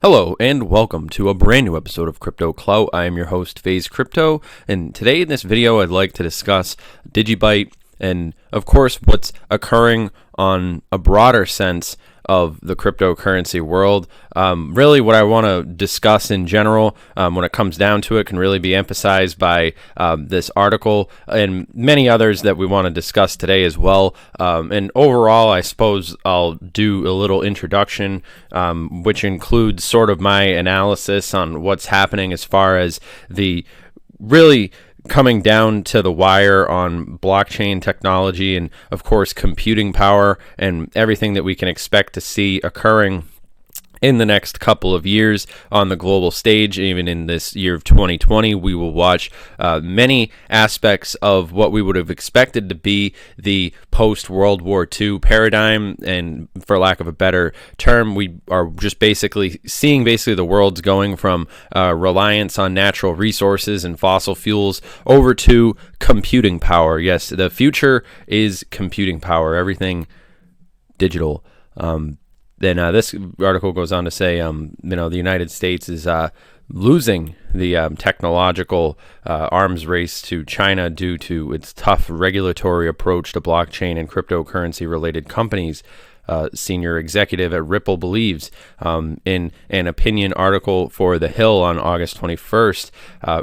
Hello and welcome to a brand new episode of Crypto Clout. I am your host, FaZe Crypto, and today in this video I'd like to discuss DigiByte and, of course, what's occurring on a broader sense of the cryptocurrency world. Really what I want to discuss in general when it comes down to it can really be emphasized by this article and many others that we want to discuss today as well. And overall, I suppose I'll do a little introduction, which includes sort of my analysis on what's happening as far as the really coming down to the wire on blockchain technology and, of course, computing power and everything that we can expect to see occurring in the next couple of years on the global stage. Even in this year of 2020, we will watch many aspects of what we would have expected to be the post-World War II paradigm, and for lack of a better term, we are just basically seeing the world's going from reliance on natural resources and fossil fuels over to computing power. Yes, the future is computing power, everything digital. Then this article goes on to say, the United States is losing the technological arms race to China due to its tough regulatory approach to blockchain and cryptocurrency-related companies. Senior executive at Ripple believes, in an opinion article for The Hill on August 21st,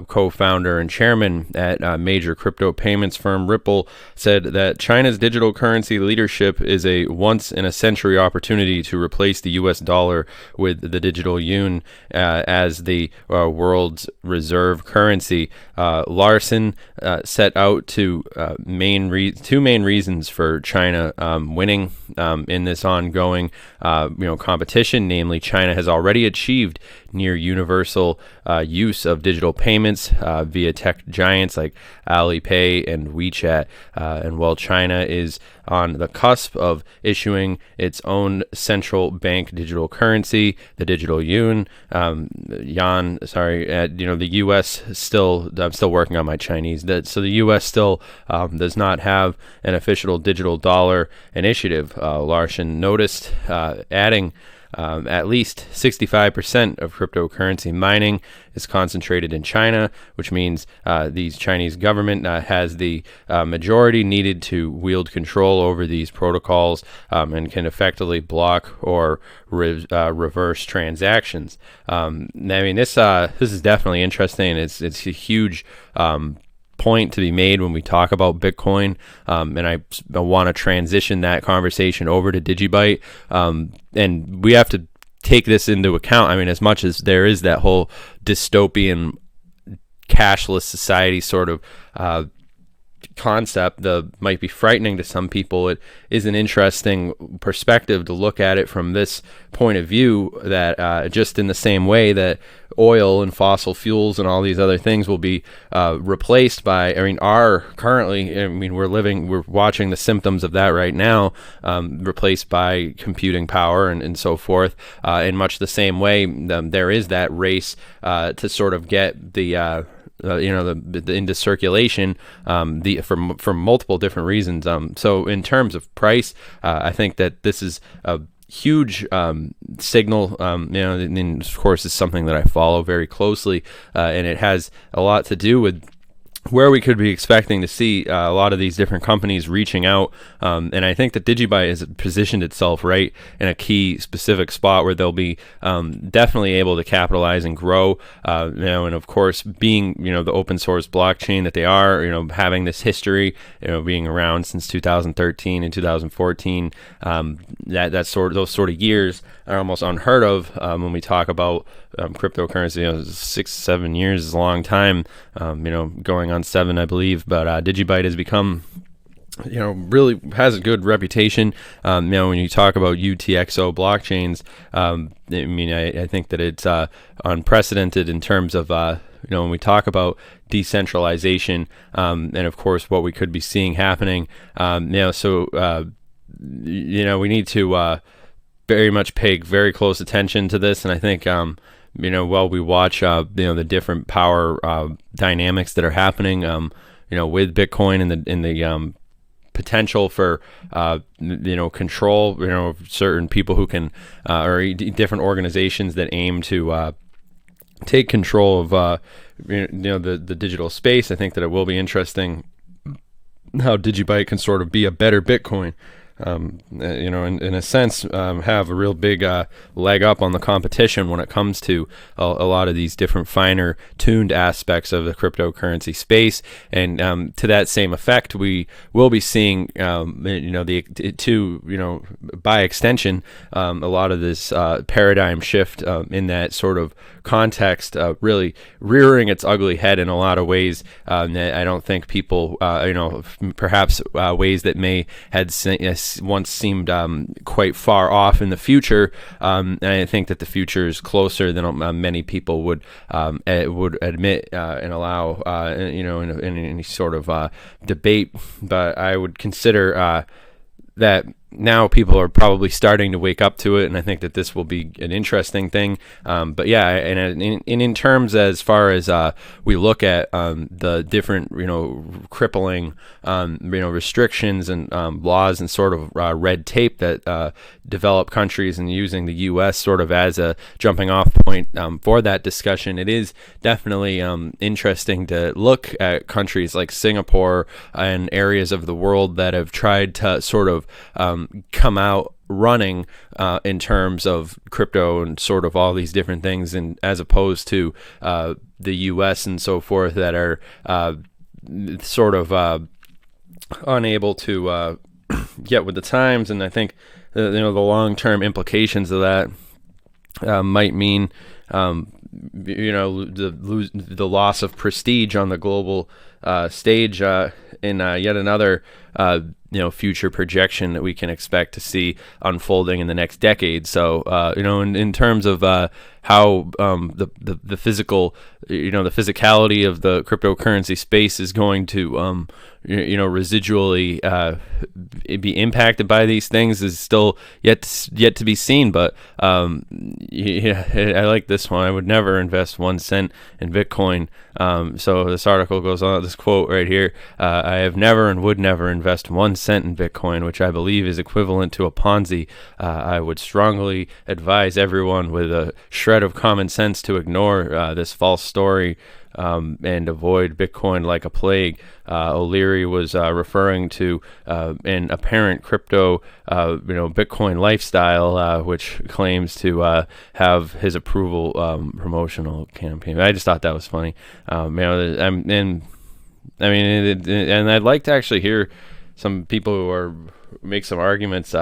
co-founder and chairman at major crypto payments firm Ripple said that China's digital currency leadership is a once-in-a-century opportunity to replace the U.S. dollar with the digital yuan as the world's reserve currency. Larson set out two main reasons for China winning in this ongoing competition. Namely, China has already achieved near universal use of digital payments via tech giants like Alipay and WeChat, and while China is on the cusp of issuing its own central bank digital currency, the digital yuan, the U.S. still, I'm still working on my Chinese, so the U.S. still does not have an official digital dollar initiative. Larson noticed, adding at least 65% of cryptocurrency mining is concentrated in China, which means the Chinese government has the majority needed to wield control over these protocols and can effectively block or reverse transactions. This is definitely interesting. It's a huge point to be made when we talk about Bitcoin, and I want to transition that conversation over to DigiByte, and we have to take this into account. As much as there is that whole dystopian cashless society sort of concept that might be frightening to some people, it is an interesting perspective to look at it from this point of view, that just in the same way that oil and fossil fuels and all these other things will be replaced by, we're watching the symptoms of that right now, replaced by computing power and so forth. In much the same way, there is that race to sort of get the into circulation for multiple different reasons. So in terms of price, I think that this is a huge signal, and of course is something that I follow very closely, and it has a lot to do with where we could be expecting to see a lot of these different companies reaching out. And I think that DigiByte has positioned itself right in a key specific spot where they'll be definitely able to capitalize and grow, and of course being, the open source blockchain that they are, having this history, being around since 2013 and 2014, those sort of years are almost unheard of when we talk about cryptocurrency. 6-7 years is a long time, going on 7, I believe, but DigiByte has become, really has a good reputation. When you talk about UTXO blockchains, I think that it's unprecedented in terms of, when we talk about decentralization, and of course what we could be seeing happening. We need to very much pay very close attention to this, and I think while we watch the different power dynamics that are happening with Bitcoin and the potential for control, certain people who can or different organizations that aim to take control of the digital space. I think that it will be interesting how DigiByte can sort of be a better Bitcoin. In a sense, have a real big leg up on the competition when it comes to a lot of these different finer tuned aspects of the cryptocurrency space. And to that same effect, we will be seeing, by extension, a lot of this paradigm shift in that sort of context, really rearing its ugly head in a lot of ways. That I don't think people, perhaps ways that may had once seemed quite far off in the future. And I think that the future is closer than many people would admit and allow, in any sort of debate. But I would consider that now people are probably starting to wake up to it, and I think that this will be an interesting thing. But yeah, and in terms as far as we look at the different crippling restrictions and laws and sort of red tape that developed countries, and using the U.S. sort of as a jumping off point for that discussion, it is definitely interesting to look at countries like Singapore and areas of the world that have tried to sort of come out running in terms of crypto and sort of all these different things, and as opposed to the U.S. and so forth that are sort of unable to get with the times. And I think the long-term implications of that might mean the loss of prestige on the global stage in yet another future projection that we can expect to see unfolding in the next decade. So in terms of how the physical, the physicality of the cryptocurrency space is going to residually be impacted by these things is still yet to be seen. But I like this one. I would never invest 1 cent in Bitcoin. So this article goes on, this quote right here: I have never and would never invest 1 cent in Bitcoin, which I believe is equivalent to a Ponzi. I would strongly advise everyone with a shred of common sense to ignore this false story and avoid Bitcoin like a plague. O'Leary was referring to an apparent crypto, Bitcoin lifestyle, which claims to have his approval promotional campaign. I just thought that was funny. And I'd like to actually hear some people who make some arguments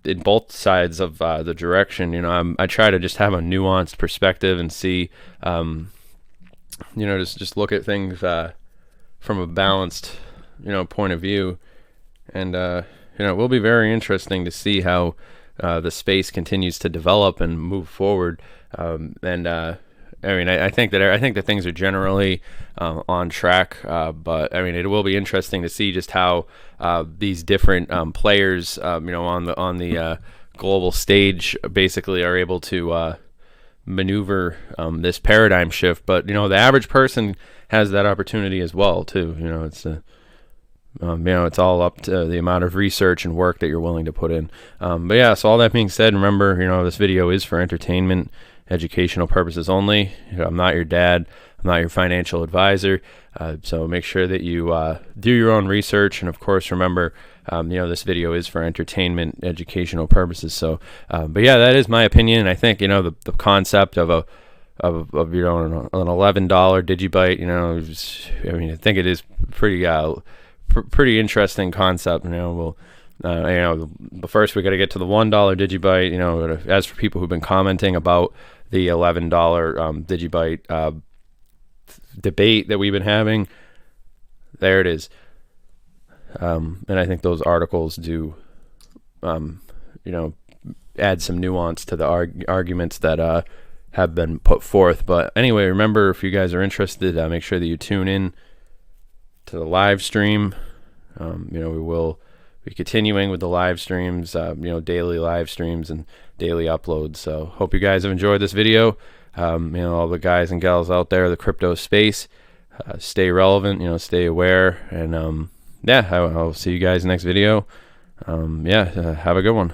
in both sides of the direction. I try to just have a nuanced perspective and see, just look at things from a balanced, point of view. And, it will be very interesting to see how the space continues to develop and move forward. I think that things are generally on track, but it will be interesting to see just how these different players, on the global stage, basically are able to maneuver this paradigm shift. But the average person has that opportunity as well too. It's all up to the amount of research and work that you're willing to put in. But yeah, so all that being said, remember, this video is for entertainment, educational purposes only. I'm not your dad. I'm not your financial advisor. So make sure that you do your own research. And of course, remember, this video is for entertainment, educational purposes. So, but yeah, that is my opinion. And I think, the concept of an $11 DigiByte, I think it is pretty interesting concept. But first we got to get to the $1 DigiByte. As for people who've been commenting about the $11 DigiByte debate that we've been having, there it is. And I think those articles do, add some nuance to the arguments that have been put forth. But anyway, remember, if you guys are interested, make sure that you tune in to the live stream. We will be continuing with the live streams, daily live streams and daily uploads. So hope you guys have enjoyed this video. All the guys and gals out there, the crypto space, stay relevant, stay aware, and yeah, I'll see you guys next video. Have a good one.